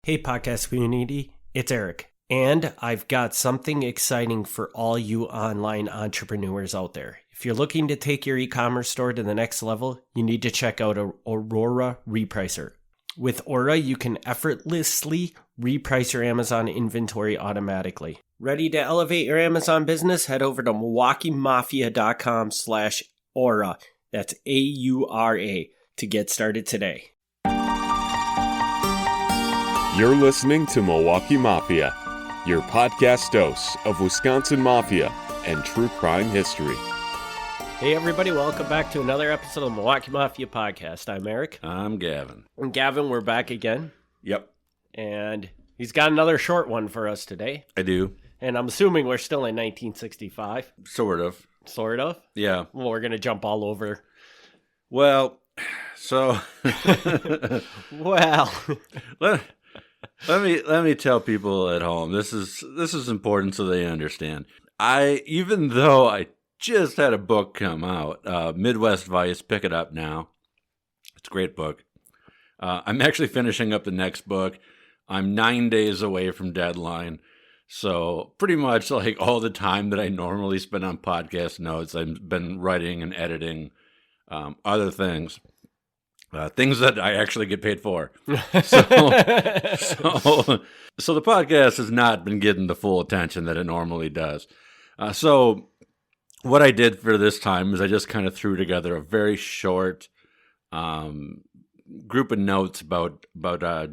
Hey podcast community, it's Eric, and I've got something exciting for all you online entrepreneurs out there. If you're looking to take your e-commerce store to the next level, you need to check out Aurora Repricer. With Aura, you can effortlessly reprice your Amazon inventory automatically. Ready to elevate your Amazon business? Head over to MilwaukeeMafia.com/Aura. That's AURA to get started today. You're listening to Milwaukee Mafia, your podcast dose of Wisconsin Mafia and true crime history. Hey everybody, welcome back to another episode of the Milwaukee Mafia Podcast. I'm Eric. I'm Gavin. And Gavin, we're back again. Yep. And he's got another short one for us today. I do. And I'm assuming we're still in 1965. Sort of. Sort of? Yeah. Well, we're going to jump all over. Well, so... well... Let me tell people at home, this is important so they understand. Even though I just had a book come out, Midwest Vice, pick it up now. It's a great book. I'm actually finishing up the next book. I'm 9 days away from deadline. So pretty much like all the time that I normally spend on podcast notes, I've been writing and editing other things. Things that I actually get paid for. So the podcast has not been getting the full attention that it normally does. So what I did for this time is I just kind of threw together a very short group of notes about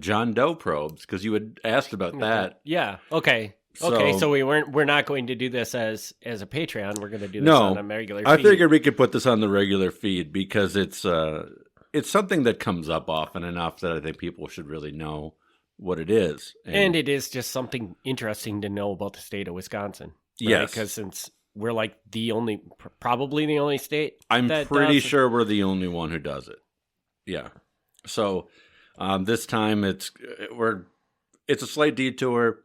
John Doe probes, because you had asked about that. Yeah. Okay. So we're not going to do this as a Patreon. We're going to do this on a regular feed. I figured we could put this on the regular feed because it's something that comes up often enough that I think people should really know what it is. And it is just something interesting to know about the state of Wisconsin. Right? Yes. Because since we're like probably the only state. I'm pretty sure we're the only one who does it. Yeah. So this time it's a slight detour.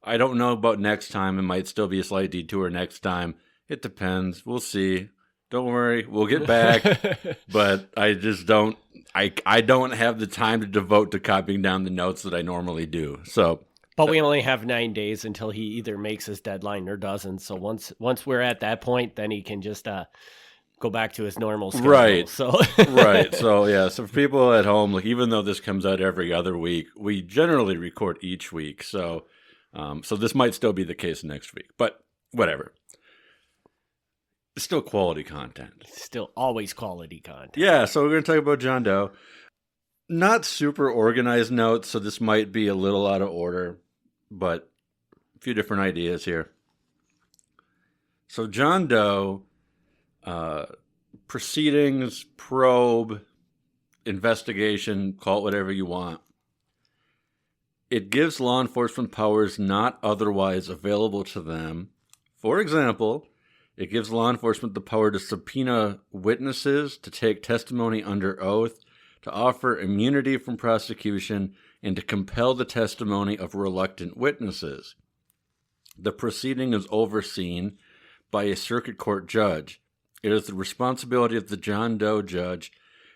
I don't know about next time. It might still be a slight detour next time. It depends. We'll see. Don't worry, we'll get back. But I just don't. I don't have the time to devote to copying down the notes that I normally do. So, but we only have 9 days until he either makes his deadline or doesn't. So once we're at that point, then he can just go back to his normal schedule. Right. So right. So yeah. So for people at home, like even though this comes out every other week, we generally record each week. So, so this might still be the case next week. But whatever. It's still quality content. Still always quality content. Yeah, so we're going to talk about John Doe. Not super organized notes, so this might be a little out of order, but a few different ideas here. So John Doe, proceedings, probe, investigation, call it whatever you want. It gives law enforcement powers not otherwise available to them. For example, it gives law enforcement the power to subpoena witnesses, to take testimony under oath, to offer immunity from prosecution, and to compel the testimony of reluctant witnesses. The proceeding is overseen by a circuit court judge. It is the responsibility of the John Doe judge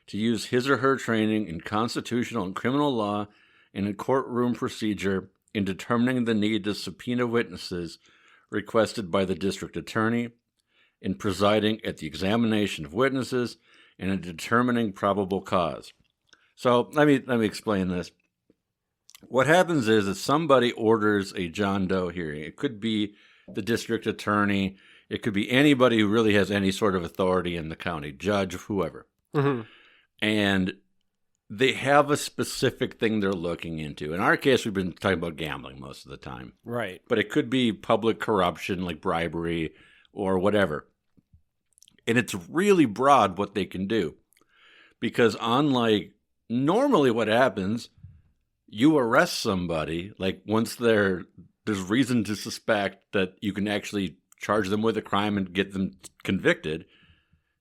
to use his or her training in constitutional and criminal law and in courtroom procedure in determining the need to subpoena witnesses requested by the district attorney, in presiding at the examination of witnesses, and in determining probable cause. So let me explain this. What happens is that somebody orders a John Doe hearing. It could be the district attorney. It could be anybody who really has any sort of authority in the county, judge, whoever. Mm-hmm. And they have a specific thing they're looking into. In our case, we've been talking about gambling most of the time. Right. But it could be public corruption, like bribery, or whatever. And it's really broad what they can do. Because unlike normally what happens, you arrest somebody, like once there's reason to suspect that you can actually charge them with a crime and get them convicted.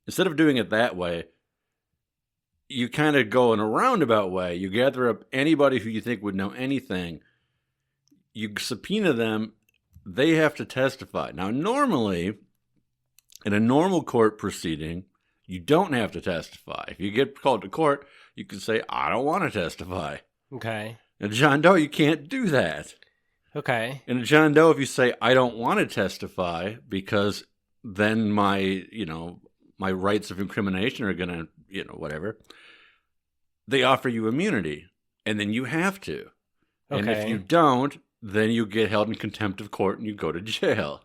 Instead of doing it that way, you kind of go in a roundabout way. You gather up anybody who you think would know anything. You subpoena them. They have to testify. Now, normally, in a normal court proceeding, you don't have to testify. If you get called to court, you can say, I don't want to testify. Okay. In a John Doe, you can't do that. Okay. In a John Doe, if you say, I don't want to testify because then my rights of incrimination are going to, whatever, they offer you immunity. And then you have to. Okay. And if you don't, then you get held in contempt of court and you go to jail.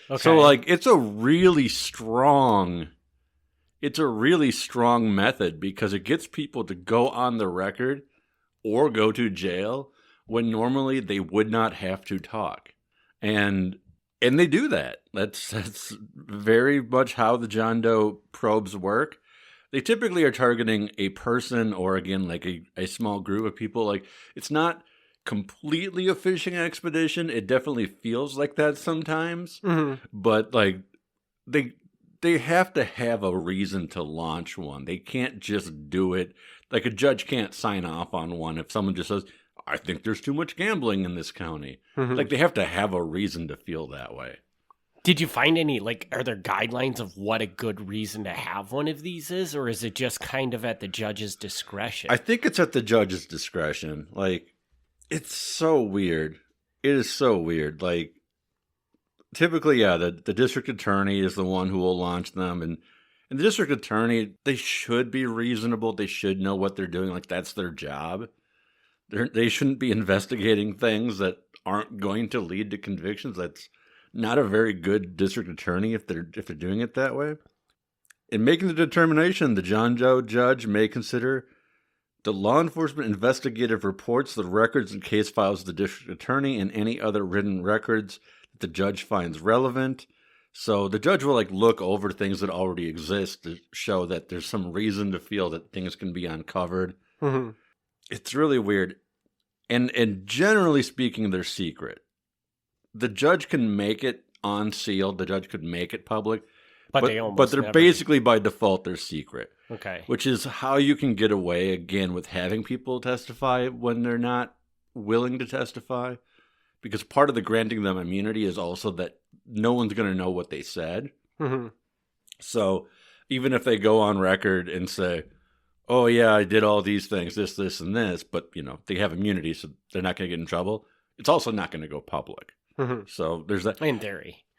Okay. So, it's a really strong method because it gets people to go on the record or go to jail when normally they would not have to talk. And they do that. That's very much how the John Doe probes work. They typically are targeting a person or, again, a small group of people. It's not completely a fishing expedition. It definitely feels like that sometimes. Mm-hmm. But, they have to have a reason to launch one. They can't just do it. A judge can't sign off on one if someone just says, I think there's too much gambling in this county. Mm-hmm. They have to have a reason to feel that way. Did you find any, are there guidelines of what a good reason to have one of these is? Or is it just kind of at the judge's discretion? I think it's at the judge's discretion. It's so weird. It is so weird. Typically, yeah, the district attorney is the one who will launch them. And the district attorney, they should be reasonable. They should know what they're doing. That's their job. They shouldn't be investigating things that aren't going to lead to convictions. That's not a very good district attorney if they're doing it that way. In making the determination, the John Doe judge may consider the law enforcement investigative reports, the records and case files of the district attorney, and any other written records that the judge finds relevant. So the judge will look over things that already exist to show that there's some reason to feel that things can be uncovered. Mm-hmm. It's really weird. And generally speaking, they're secret. The judge can make it unsealed. The judge could make it public. But they're never... basically, by default, they're secret. Okay. Which is how you can get away, again, with having people testify when they're not willing to testify. Because part of the granting them immunity is also that no one's going to know what they said. Mm-hmm. So even if they go on record and say, oh, yeah, I did all these things, this, and this, but, they have immunity, so they're not going to get in trouble. It's also not going to go public. Mm-hmm. So there's that.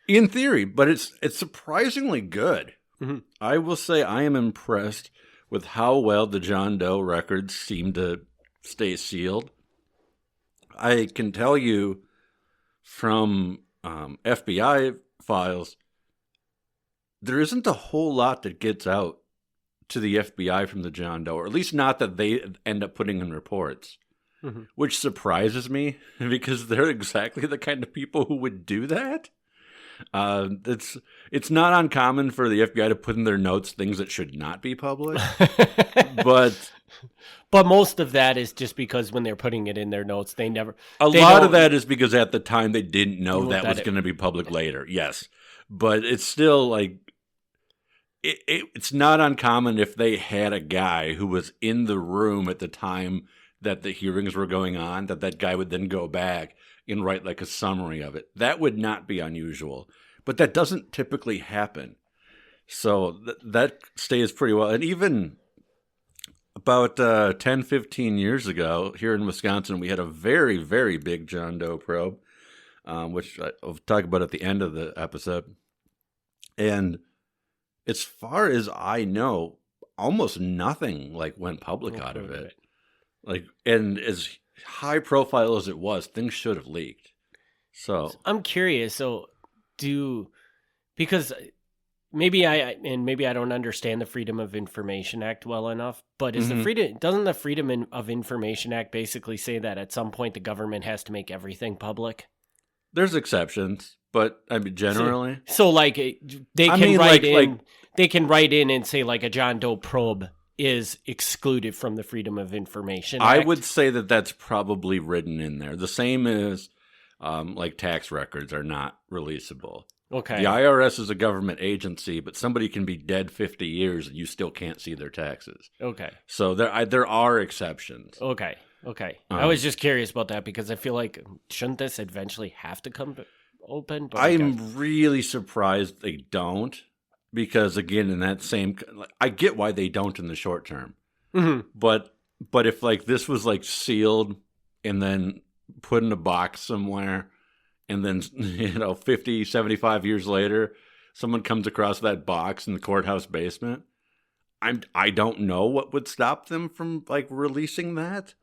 In theory, but it's surprisingly good. Mm-hmm. I will say I am impressed with how well the John Doe records seem to stay sealed. I can tell you from FBI files, there isn't a whole lot that gets out to the FBI from the John Doe, or at least not that they end up putting in reports, mm-hmm. which surprises me because they're exactly the kind of people who would do that. It's not uncommon for the FBI to put in their notes things that should not be public, but most of that is just because when they're putting it in their notes, a lot of that is because at the time they didn't know that was going to be public later. Yes, but it's still it's not uncommon if they had a guy who was in the room at the time that the hearings were going on, that guy would then go back and write a summary of it. That would not be unusual, but that doesn't typically happen. So that stays pretty well. And even about 10, 15 years ago, here in Wisconsin, we had a very, very big John Doe probe, which I'll talk about at the end of the episode. And as far as I know, almost nothing went public out of it. And as high profile as it was, things should have leaked. So I'm curious. So because maybe I don't understand the Freedom of Information Act well enough, but doesn't the Freedom of Information Act basically say that at some point the government has to make everything public? There's exceptions, but I mean generally. So they can write in and say a John Doe probe is excluded from the Freedom of Information Act. I would say that that's probably written in there. The same as tax records are not releasable. Okay. The IRS is a government agency, but somebody can be dead 50 years and you still can't see their taxes. Okay. So there are exceptions. Okay. I was just curious about that because I feel shouldn't this eventually have to come open? But I'm really surprised they don't. Because again, in that same, I get why they don't in the short term, mm-hmm. but if this was sealed and then put in a box somewhere. And then, 50, 75 years later, someone comes across that box in the courthouse basement. I don't know what would stop them from like releasing that.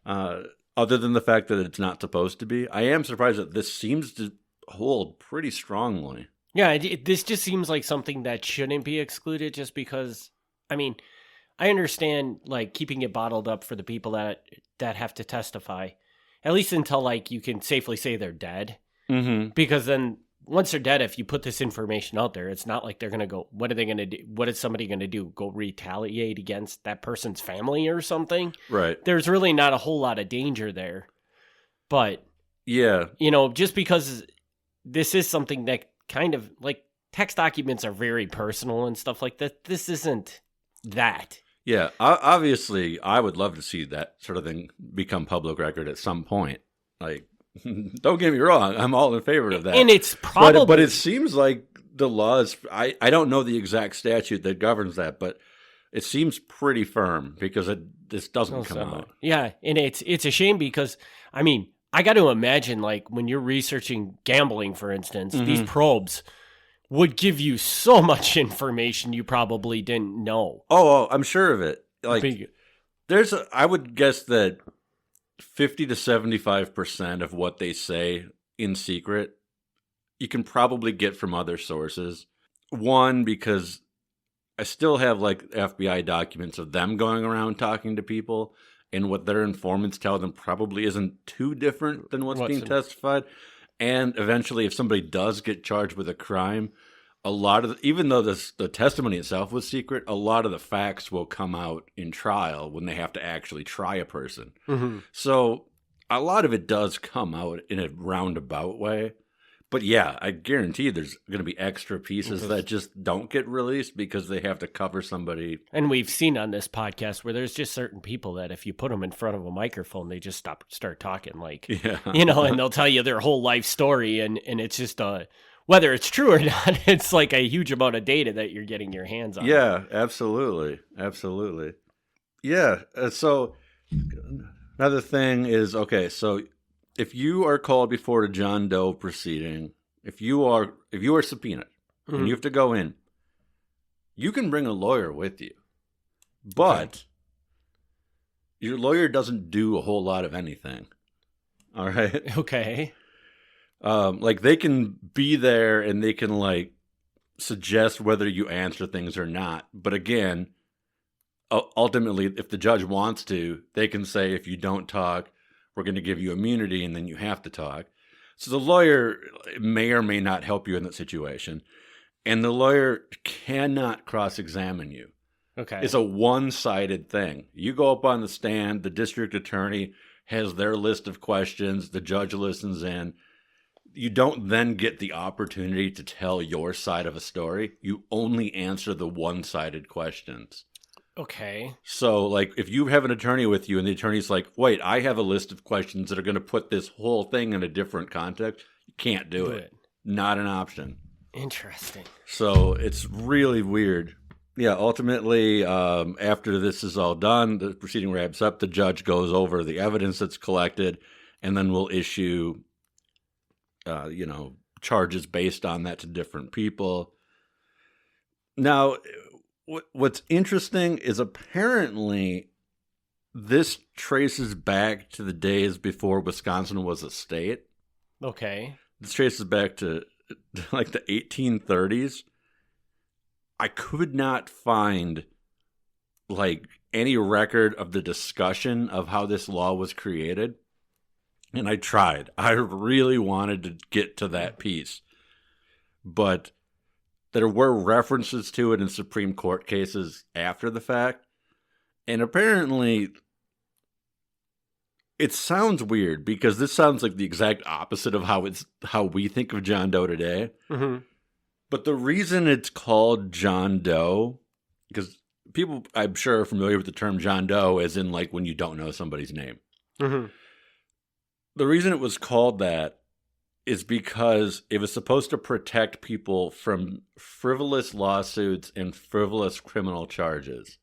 Other than the fact that it's not supposed to be. I am surprised that this seems to hold pretty strongly. Yeah, this just seems like something that shouldn't be excluded just because, I mean, I understand like keeping it bottled up for the people that have to testify, at least until like you can safely say they're dead. Because then once they're dead, if you put this information out there, it's not like they're going to go, what are they going to do? What is somebody going to do? Go retaliate against that person's family or something? Right. There's really not a whole lot of danger there. But, yeah, just because this is something that kind of like text documents are very personal and stuff like that, this isn't that. Yeah, obviously, I would love to see that sort of thing become public record at some point. Like, don't get me wrong, I'm all in favor of that. And it's probably... But it seems like the laws, I don't know the exact statute that governs that, but it seems pretty firm because this doesn't come out. Yeah, and it's a shame because, I mean, I got to imagine, like, when you're researching gambling, for instance, these probes would give you so much information you probably didn't know. Oh, I'm sure of it. Like, I would guess that 50 to 75% of what they say in secret, you can probably get from other sources. One, because I still have like FBI documents of them going around talking to people, and what their informants tell them probably isn't too different than what's being testified. And eventually, if somebody does get charged with a crime, even though the testimony itself was secret, a lot of the facts will come out in trial when they have to actually try a person. So a lot of it does come out in a roundabout way. But yeah, I guarantee there's going to be extra pieces that just don't get released because they have to cover somebody. And we've seen on this podcast where there's just certain people that if you put them in front of a microphone, they just start talking like, and they'll tell you their whole life story. And it's just whether it's true or not, it's like a huge amount of data that you're getting your hands on. Yeah, absolutely. Absolutely. Yeah. So another thing is, okay, so if you are called before a John Doe proceeding, if you are subpoenaed and you have to go in, you can bring a lawyer with you. But your lawyer doesn't do a whole lot of anything. All right? Okay. Like they can be there and they can like suggest whether you answer things or not. But again, ultimately, if the judge wants to, they can say, if you don't talk, we're going to give you immunity and then you have to talk. So the lawyer may or may not help you in that situation. And the lawyer cannot cross-examine you. Okay. It's a one-sided thing. You go up on the stand, the district attorney has their list of questions, the judge listens in. You don't then get the opportunity to tell your side of a story. You only answer the one-sided questions. Okay. So, like, if you have an attorney with you and the attorney's like, wait, I have a list of questions that are going to put this whole thing in a different context, you can't do it. Not an option. Interesting. So, it's really weird. Yeah, ultimately, after this is all done, the proceeding wraps up, the judge goes over the evidence that's collected, and then we'll issue charges based on that to different people. Now, what's interesting is apparently this traces back to the days before Wisconsin was a state. Okay. This traces back to like the 1830s. I could not find like any record of the discussion of how this law was created. And I tried. I really wanted to get to that piece. But there were references to it in Supreme Court cases after the fact. And apparently, it sounds weird because this sounds like the exact opposite of how we think of John Doe today. Mm-hmm. But the reason it's called John Doe, because people, I'm sure, are familiar with the term John Doe as in like when you don't know somebody's name. Mm-hmm. The reason it was called that is because it was supposed to protect people from frivolous lawsuits and frivolous criminal charges.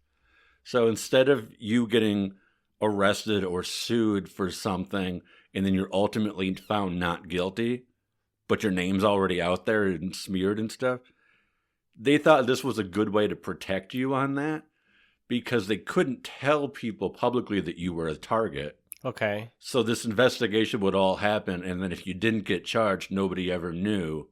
So instead of you getting arrested or sued for something and then you're ultimately found not guilty, but your name's already out there and smeared and stuff. They thought this was a good way to protect you on that because they couldn't tell people publicly that you were a target. Okay. So this investigation would all happen, and then if you didn't get charged, nobody ever knew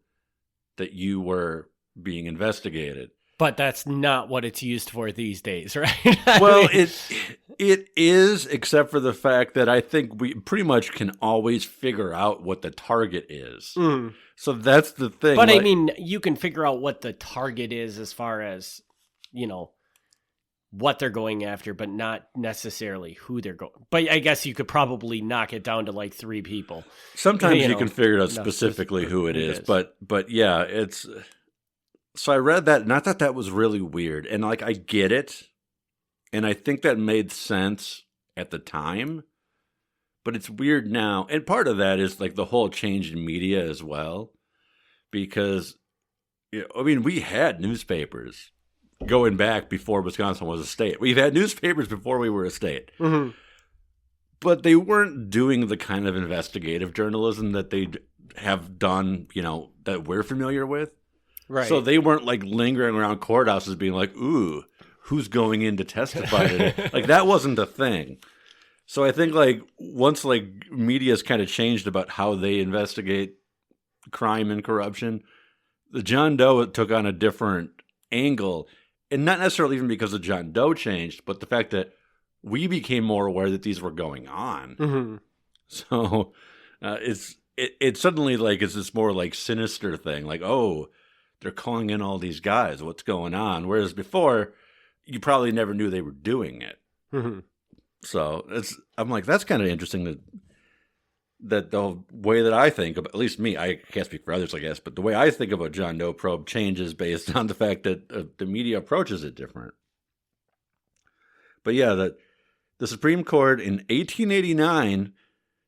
that you were being investigated. But that's not what it's used for these days, right? Well, it is, except for the fact that I think we pretty much can always figure out what the target is. Mm. So that's the thing. But I mean, you can figure out what the target is as far as, you know, what they're going after, but not necessarily who they're going. But I guess you could probably knock it down to like 3 people. Sometimes you can figure out specifically who it is. But yeah, it's... So I read that, and I thought that was really weird. And, like, I get it. And I think that made sense at the time. But it's weird now. And part of that is, like, the whole change in media as well. Because, you know, I mean, we had newspapers going back before Wisconsin was a state. We've had newspapers before we were a state. Mm-hmm. But they weren't doing the kind of investigative journalism that they have done, you know, that we're familiar with. Right. So they weren't like lingering around courthouses being like, ooh, who's going in to testify today? Like that wasn't a thing. So I think like once like media's kind of changed about how they investigate crime and corruption, the John Doe took on a different angle. And not necessarily even because the John Doe changed, but the fact that we became more aware that these were going on. Mm-hmm. So it suddenly like is this more like sinister thing. Like, oh, they're calling in all these guys. What's going on? Whereas before, you probably never knew they were doing it. Mm-hmm. So I'm like, that's kind of interesting that the way that I think about, at least me, I can't speak for others, I guess, but the way I think about John Doe Probe changes based on the fact that the media approaches it different. But yeah, the Supreme Court in 1889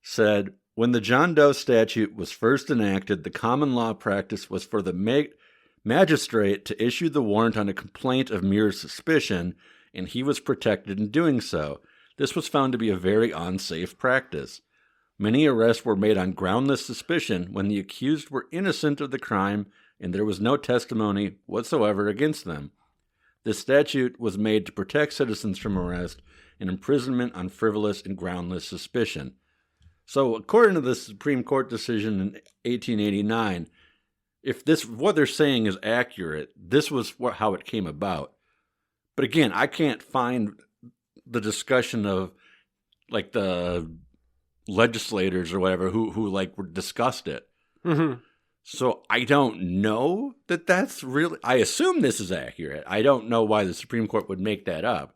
said, when the John Doe statute was first enacted, the common law practice was for the magistrate to issue the warrant on a complaint of mere suspicion, and he was protected in doing so. This was found to be a very unsafe practice. Many arrests were made on groundless suspicion when the accused were innocent of the crime and there was no testimony whatsoever against them. This statute was made to protect citizens from arrest and imprisonment on frivolous and groundless suspicion. So, according to the Supreme Court decision in 1889, if what they're saying is accurate, this was how it came about. But again, I can't find the discussion of like the legislators or whatever who like discussed it. Mm-hmm. So I don't know that that's really. I assume this is accurate. I don't know why the Supreme Court would make that up,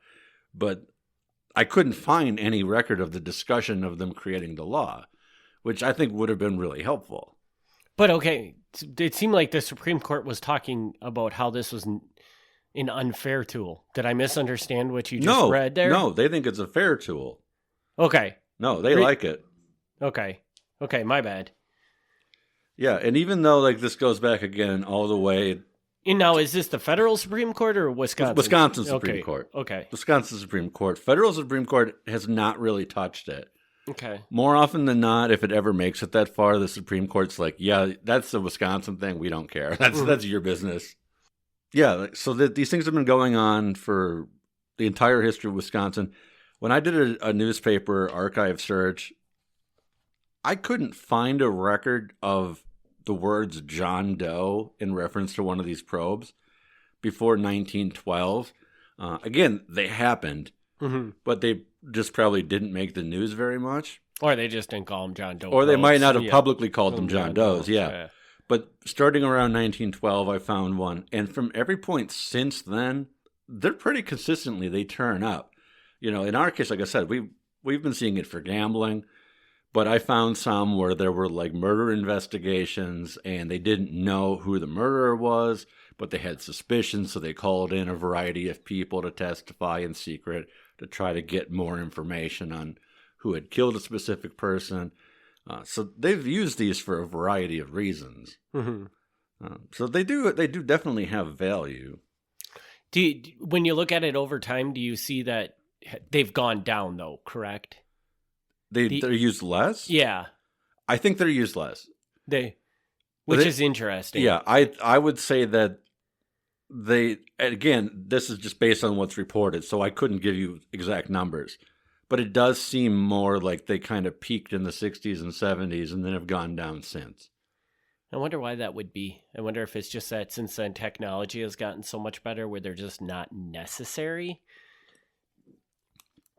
but I couldn't find any record of the discussion of them creating the law, which I think would have been really helpful. But okay, it seemed like the Supreme Court was talking about how this was an unfair tool. Did I misunderstand what you just read there? No, they think it's a fair tool. Okay. No, they like it. Okay, my bad. Yeah, and even though like this goes back again all the way. And now, is this the federal Supreme Court or Wisconsin? Wisconsin Supreme Court. Okay. Wisconsin Supreme Court. Federal Supreme Court has not really touched it. Okay. More often than not, if it ever makes it that far, the Supreme Court's like, yeah, that's a Wisconsin thing. We don't care. That's your business. Yeah, so these things have been going on for the entire history of Wisconsin. When I did a newspaper archive search, I couldn't find a record of the words John Doe in reference to one of these probes before 1912. Again, they happened, but they just probably didn't make the news very much. Or they just didn't call them John Doe. Or they probes. might not have publicly called them John Does, yeah. Yeah. But starting around 1912, I found one. And from every point since then, they're pretty consistently, they turn up. You know, in our case, like I said, we've been seeing it for gambling. But I found some where there were like murder investigations and they didn't know who the murderer was, but they had suspicions, so they called in a variety of people to testify in secret to try to get more information on who had killed a specific person. So they've used these for a variety of reasons. Mm-hmm. So they do definitely have value. When you look at it over time, do you see that they've gone down, though, correct? They're used less? Yeah. I think they're used less. Which is interesting. Yeah, I would say that again, this is just based on what's reported, so I couldn't give you exact numbers. But it does seem more like they kind of peaked in the 60s and 70s and then have gone down since. I wonder why that would be. I wonder if it's just that since then technology has gotten so much better where they're just not necessary.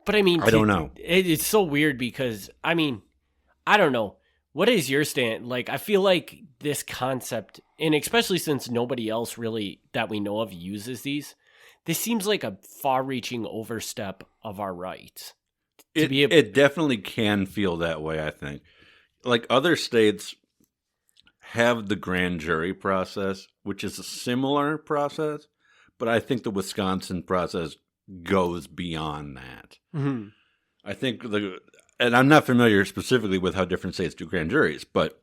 But I mean, I don't know. It's so weird because, I mean, I don't know. What is your stand? Like, I feel like this concept, and especially since nobody else really that we know of uses these, this seems like a far-reaching overstep of our rights. It definitely can feel that way, I think. Like other states have the grand jury process, which is a similar process, but I think the Wisconsin process goes beyond that. Mm-hmm. I think and I'm not familiar specifically with how different states do grand juries, but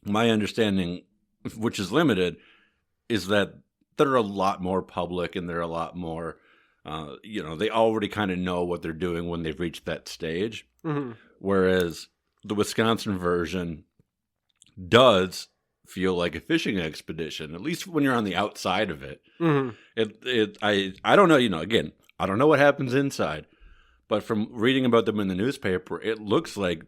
my understanding, which is limited, is that they're a lot more public and they're a lot more, they already kind of know what they're doing when they've reached that stage. Mm-hmm. Whereas the Wisconsin version does feel like a fishing expedition, at least when you're on the outside of it. Mm-hmm. I don't know, again, I don't know what happens inside, but from reading about them in the newspaper, it looks like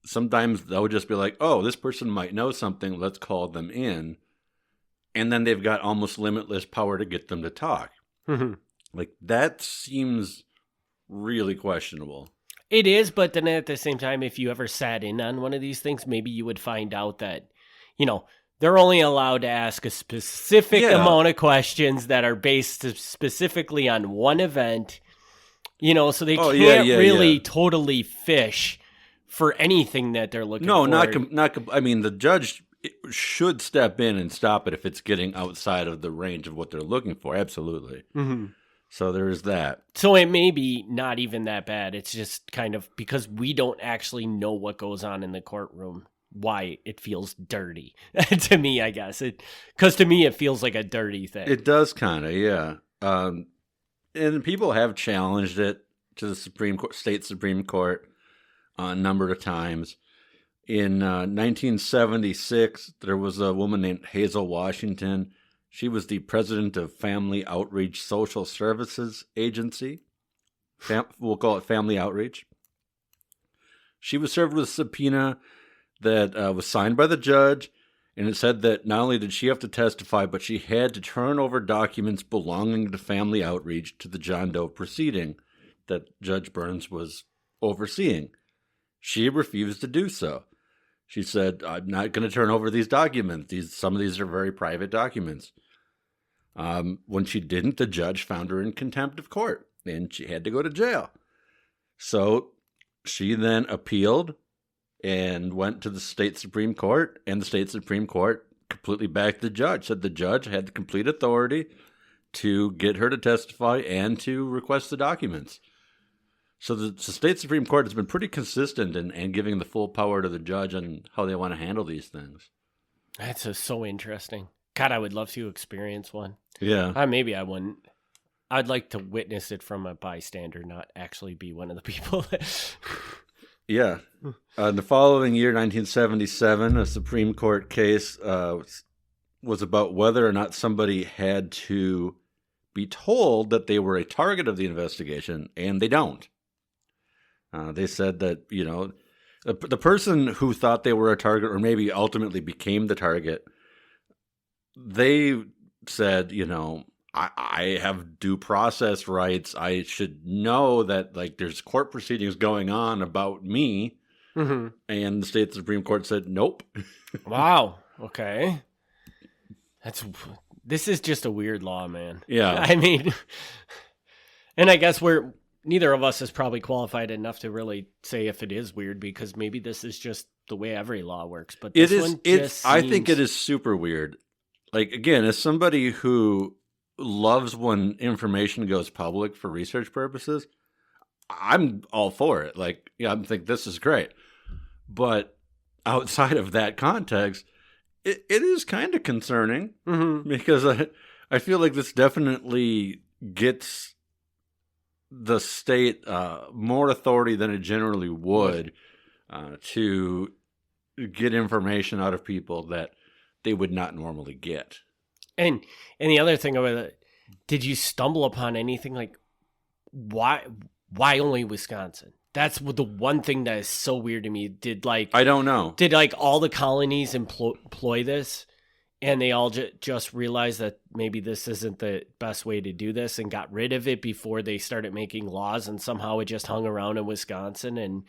sometimes they'll just be like, oh, this person might know something, let's call them in. And then they've got almost limitless power to get them to talk. Mm-hmm. Like, that seems really questionable. It is, but then at the same time, if you ever sat in on one of these things, maybe you would find out that, they're only allowed to ask a specific amount of questions that are based specifically on one event, so they can't really totally fish for anything that they're looking for. No, I mean, the judge should step in and stop it if it's getting outside of the range of what they're looking for. Absolutely. Mm-hmm. So there is that. So it may be not even that bad. It's just kind of because we don't actually know what goes on in the courtroom, why it feels dirty to me, I guess. Because to me, it feels like a dirty thing. It does kind of, yeah. And people have challenged it to the state Supreme Court a number of times. In 1976, there was a woman named Hazel Washington. She was the president of Family Outreach Social Services Agency. We'll call it Family Outreach. She was served with a subpoena that was signed by the judge, and it said that not only did she have to testify, but she had to turn over documents belonging to Family Outreach to the John Doe proceeding that Judge Burns was overseeing. She refused to do so. She said, I'm not going to turn over these documents. Some of these are very private documents. When she didn't, the judge found her in contempt of court, and she had to go to jail. So she then appealed and went to the state Supreme Court, and the state Supreme Court completely backed the judge, said the judge had the complete authority to get her to testify and to request the documents. So the state Supreme Court has been pretty consistent in giving the full power to the judge on how they want to handle these things. That's just so interesting. God, I would love to experience one. Yeah. Maybe I wouldn't. I'd like to witness it from a bystander, not actually be one of the people. Yeah. In the following year, 1977, a Supreme Court case was about whether or not somebody had to be told that they were a target of the investigation, and they don't. They said that, the person who thought they were a target or maybe ultimately became the target, they said, I have due process rights. I should know that there's court proceedings going on about me. Mm-hmm. And the state Supreme Court said, nope. Wow. Okay. This is just a weird law, man. Yeah. I mean, and I guess neither of us is probably qualified enough to really say if it is weird, because maybe this is just the way every law works. But this I think it is super weird. Again, as somebody who loves when information goes public for research purposes, I'm all for it. I think this is great. But outside of that context, it is kind of concerning, mm-hmm. because I feel like this definitely gets the state more authority than it generally would to get information out of people that they would not normally get. And the other thing about it, did you stumble upon anything like why only Wisconsin? That's the one thing that is so weird to me. I don't know. Did all the colonies employ this, and they all just realized that maybe this isn't the best way to do this and got rid of it before they started making laws, and somehow it just hung around in Wisconsin and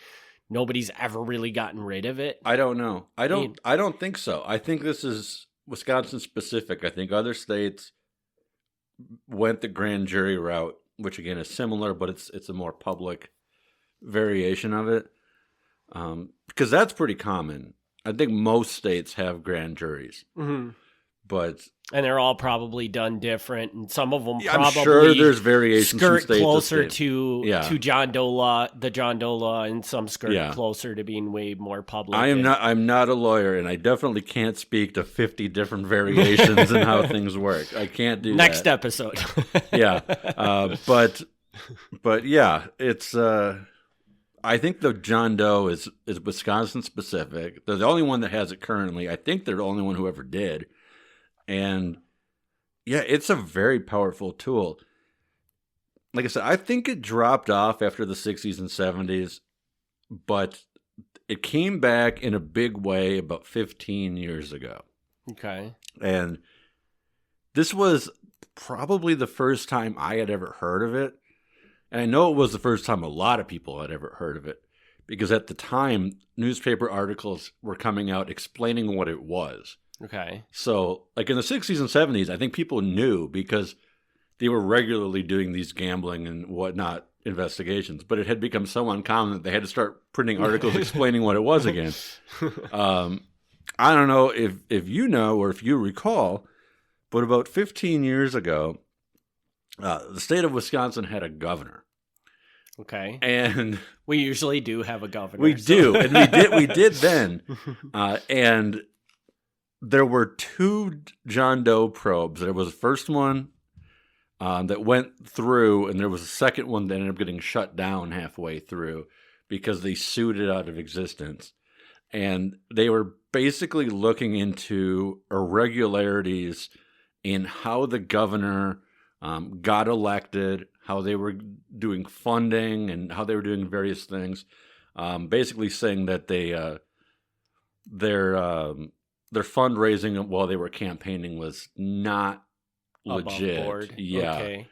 nobody's ever really gotten rid of it? I don't know. I don't think so. I think this is Wisconsin specific. I think other states went the grand jury route, which again is similar, but it's a more public variation of it, because that's pretty common. I think most states have grand juries, and they're all probably done different, and some of them I'm sure there's variations from skirt state closer to to John Doe law, the John Doe law, and some skirt closer to being way more public. I'm not a lawyer, and I definitely can't speak to 50 different variations and how things work. I can't do next that. episode. But yeah, it's. I think the John Doe is Wisconsin specific. They're the only one that has it currently. I think they're the only one who ever did. And yeah, it's a very powerful tool. Like I said, I think it dropped off after the 60s and 70s, but it came back in a big way about 15 years ago. Okay. And this was probably the first time I had ever heard of it. And I know it was the first time a lot of people had ever heard of it, because at the time, newspaper articles were coming out explaining what it was. Okay. So, like in the 60s and 70s, I think people knew because they were regularly doing these gambling and whatnot investigations, but it had become so uncommon that they had to start printing articles explaining what it was again. I don't know if you know or if you recall, but about 15 years ago, the state of Wisconsin had a governor. Okay. And we usually do have a governor. We do, and we did then. And there were 2 John Doe probes. There was the first one that went through, and there was a second one that ended up getting shut down halfway through because they sued it out of existence. And they were basically looking into irregularities in how the governor got elected, how they were doing funding, and how they were doing various things. Basically saying that their fundraising while they were campaigning was not legit. Above board. Yeah. Okay.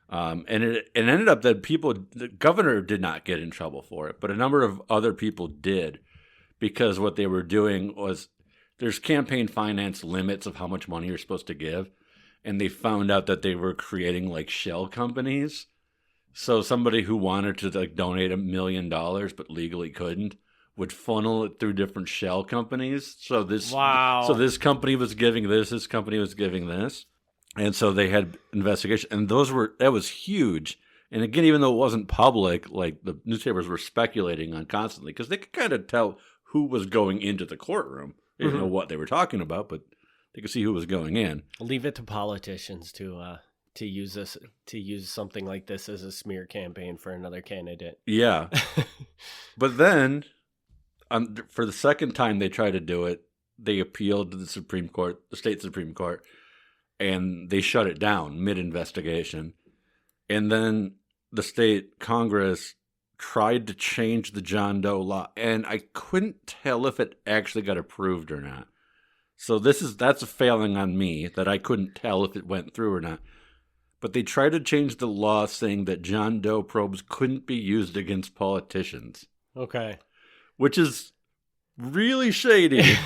And it ended up that the governor did not get in trouble for it, but a number of other people did, because what they were doing was there's campaign finance limits of how much money you're supposed to give. And they found out that they were creating like shell companies. So somebody who wanted to donate $1 million but legally couldn't would funnel it through different shell companies. So this company was giving this company was giving this. And so they had investigation, and that was huge. And again, even though it wasn't public, like the newspapers were speculating on constantly, because they could kind of tell who was going into the courtroom. They didn't know what they were talking about, but they could see who was going in. Leave it to politicians to use something like this as a smear campaign for another candidate. Yeah. But then, for the second time they tried to do it, they appealed to the Supreme Court, the state Supreme Court, and they shut it down mid-investigation. And then the state Congress tried to change the John Doe law, and I couldn't tell if it actually got approved or not. So that's a failing on me that I couldn't tell if it went through or not. But they tried to change the law saying that John Doe probes couldn't be used against politicians. Okay. Which is really shady.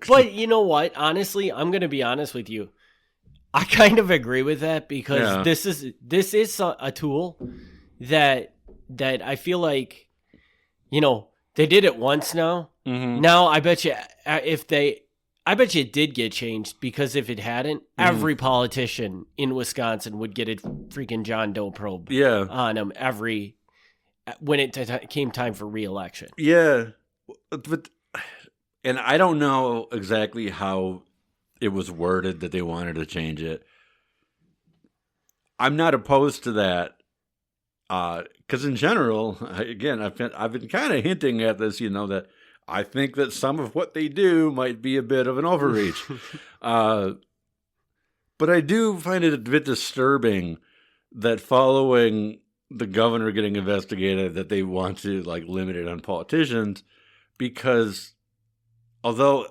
But you know what? Honestly, I'm going to be honest with you. I kind of agree with that, because this is a tool that I feel like, they did it once now. Mm-hmm. Now I bet you it did get changed, because if it hadn't, every politician in Wisconsin would get a freaking John Doe probe on them when it came time for re-election. Yeah, and I don't know exactly how it was worded that they wanted to change it. I'm not opposed to that. Because in general, again, I've been kind of hinting at this, that I think that some of what they do might be a bit of an overreach. But I do find it a bit disturbing that following the governor getting investigated, that they want to limit it on politicians, because although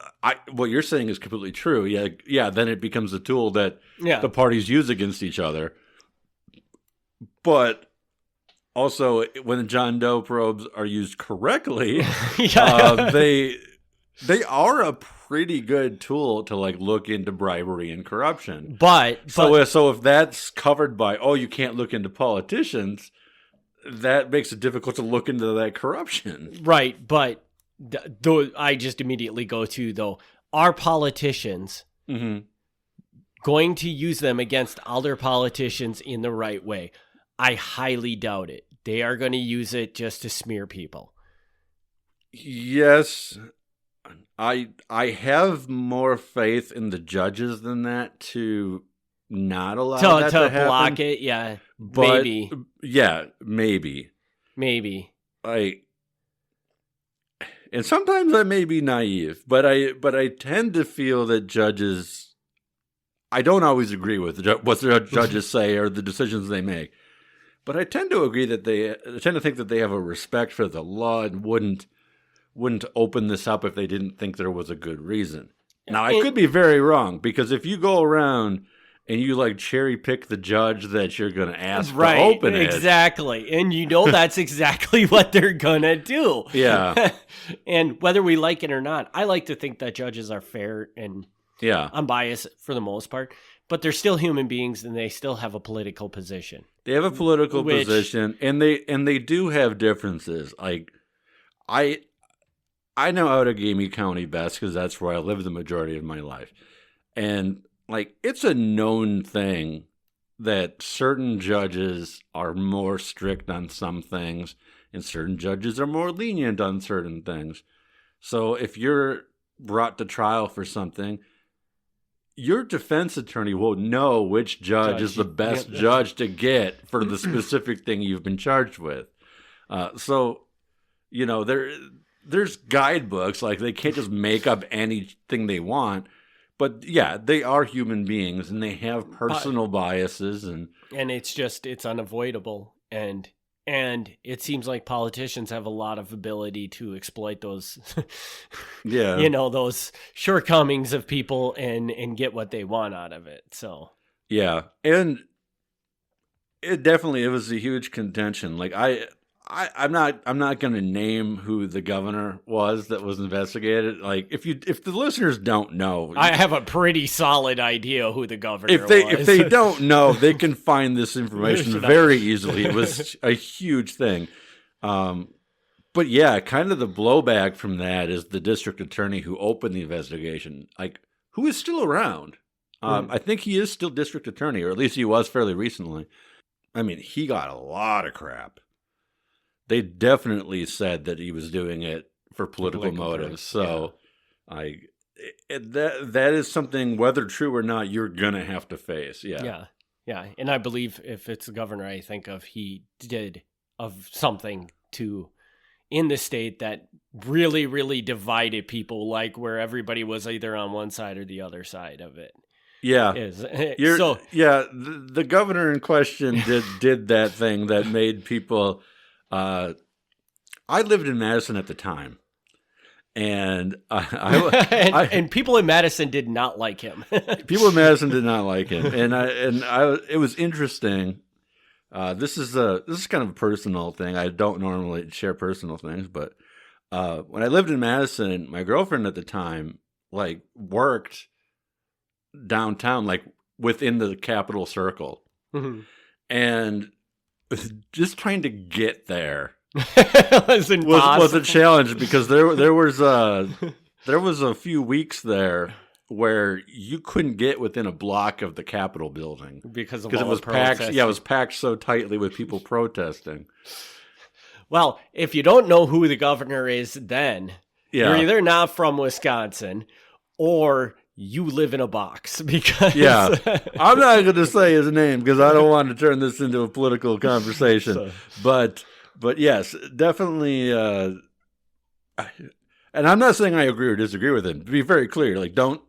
what you're saying is completely true, then it becomes a tool that the parties use against each other. But also, when the John Doe probes are used correctly, they are a pretty good tool to look into bribery and corruption. So if that's covered by you can't look into politicians, that makes it difficult to look into that corruption. Right, but I just immediately go to are politicians going to use them against other politicians in the right way? I highly doubt it. They are going to use it just to smear people. Yes. I have more faith in the judges than that to not allow that to happen. Block it, yeah. But, maybe. Yeah, maybe. Maybe. And sometimes I may be naive, but I tend to feel that judges, I don't always agree with what the judges say or the decisions they make. But I tend to agree that I tend to think that they have a respect for the law and wouldn't open this up if they didn't think there was a good reason. Now, I could be very wrong, because if you go around and you cherry pick the judge that you're going to ask to open it. Exactly. And that's exactly what they're going to do. Yeah. And whether we like it or not, I like to think that judges are fair and unbiased for the most part. But they're still human beings, and they still have a political position. They have a political position, and they do have differences. I know Outagamie County best because that's where I lived the majority of my life, and it's a known thing that certain judges are more strict on some things, and certain judges are more lenient on certain things. So if you're brought to trial for something, your defense attorney will know which judge is the best judge to get for the specific thing you've been charged with. So, there's guidebooks. They can't just make up anything they want. But, they are human beings, and they have personal biases. And it's unavoidable. And it seems like politicians have a lot of ability to exploit those, those shortcomings of people and get what they want out of it. So, yeah. And it was a huge contention. I'm not going to name who the governor was that was investigated. If the listeners don't know, I have a pretty solid idea who the governor was. If they don't know, they can find this information very easily. It was a huge thing. But kind of the blowback from that is the district attorney who opened the investigation, who is still around. I think he is still district attorney, or at least he was fairly recently. I mean, he got a lot of crap. They definitely said that he was doing it for political motives. So, that is something, whether true or not, you're gonna have to face. Yeah. And I believe if it's the governor, I think he did of something in the state that really, really divided people, where everybody was either on one side or the other side of it. Yeah. The governor in question did that thing that made people. I lived in Madison at the time, and and people in Madison did not like him. People in Madison did not like him, and it was interesting. This is kind of a personal thing. I don't normally share personal things, but when I lived in Madison, my girlfriend at the time worked downtown, within the Capitol Circle, and just trying to get there was a challenge, because there was a few weeks there where you couldn't get within a block of the Capitol building because it was packed. Yeah, it was packed so tightly with people protesting. Well, if you don't know who the governor is, then you're either not from Wisconsin, or you live in a box because Yeah, I'm not going to say his name because I don't want to turn this into a political conversation. But yes, definitely. And I'm not saying I agree or disagree with him. To be very clear, like don't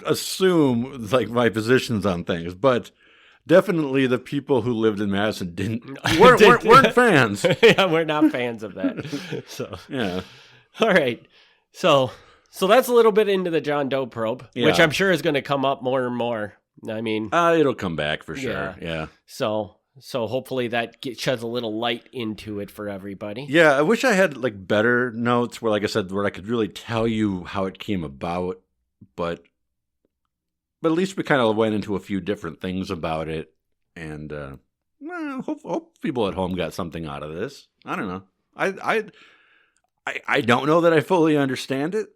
assume like my positions on things. But definitely, the people who lived in Madison weren't fans. Yeah, we're not fans of that. So yeah, all right, so. So that's a little bit into the John Doe Probe, which Yeah. I'm sure is going to come up more and more. I mean, it'll come back for sure. Yeah. So hopefully that sheds a little light into it for everybody. Yeah, I wish I had like better notes where, like I said, where I could really tell you how it came about, but at least we kind of went into a few different things about it, and hope people at home got something out of this. I don't know. I don't know that I fully understand it.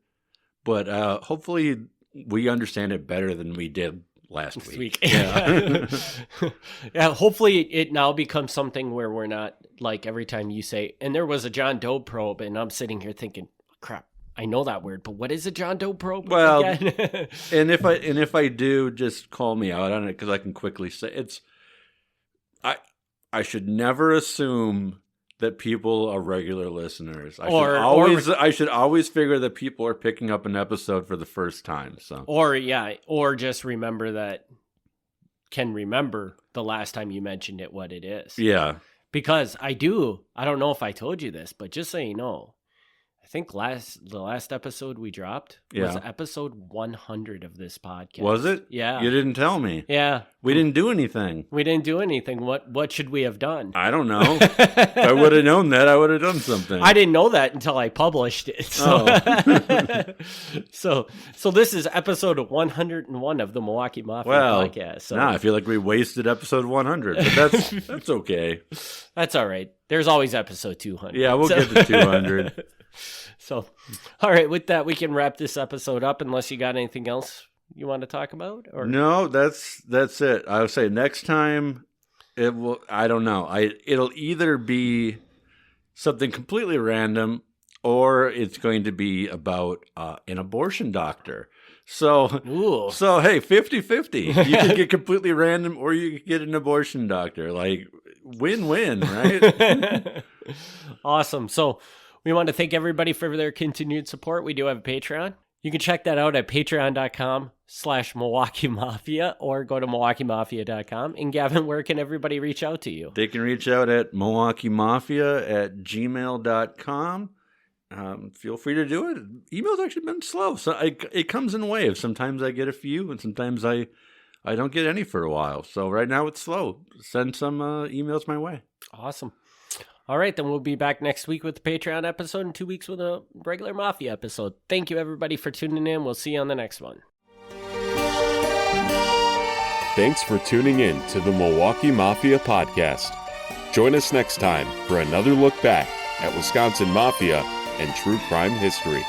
But hopefully we understand it better than we did last week. Yeah. Yeah. Hopefully it now becomes something where we're not like every time you say, and there was a John Doe Probe, and I'm sitting here thinking, crap, I know that word, but what is a John Doe Probe? Well, again? and if I do, just call me out on it because I can quickly say it's. I should never assume that people are regular listeners. I should always figure that people are picking up an episode for the first time. So or just remember the last time you mentioned it, what it is. Yeah. Because I don't know if I told you this, but just so you know, I think the last episode we dropped was episode 100 of this podcast. Was it? Yeah. You didn't tell me. Yeah. We didn't do anything. What should we have done? I don't know. If I would have known that, I would have done something. I didn't know that until I published it. So, so this is episode 101 of the Milwaukee Mafia podcast. So I feel like we wasted episode 100, but that's okay. That's all right. There's always episode 200. Yeah, we'll get to 200. So, all right, with that, we can wrap this episode up unless you got anything else you want to talk about? Or no, that's it. I would say next time it will. I don't know. It'll either be something completely random or it's going to be about an abortion doctor. So hey, 50-50. You can get completely random or you can get an abortion doctor. Like win-win, right? Awesome. So we want to thank everybody for their continued support. We do have a Patreon. You can check that out at patreon.com/Milwaukee Mafia or go to MilwaukeeMafia.com. And Gavin, where can everybody reach out to you? They can reach out at MilwaukeeMafia@gmail.com. Feel free to do it. Email's actually been slow. So it comes in waves. Sometimes I get a few and sometimes I don't get any for a while. So right now it's slow. Send some emails my way. Awesome. All right, then we'll be back next week with the Patreon episode and 2 weeks with a regular Mafia episode. Thank you, everybody, for tuning in. We'll see you on the next one. Thanks for tuning in to the Milwaukee Mafia podcast. Join us next time for another look back at Wisconsin Mafia and true crime history.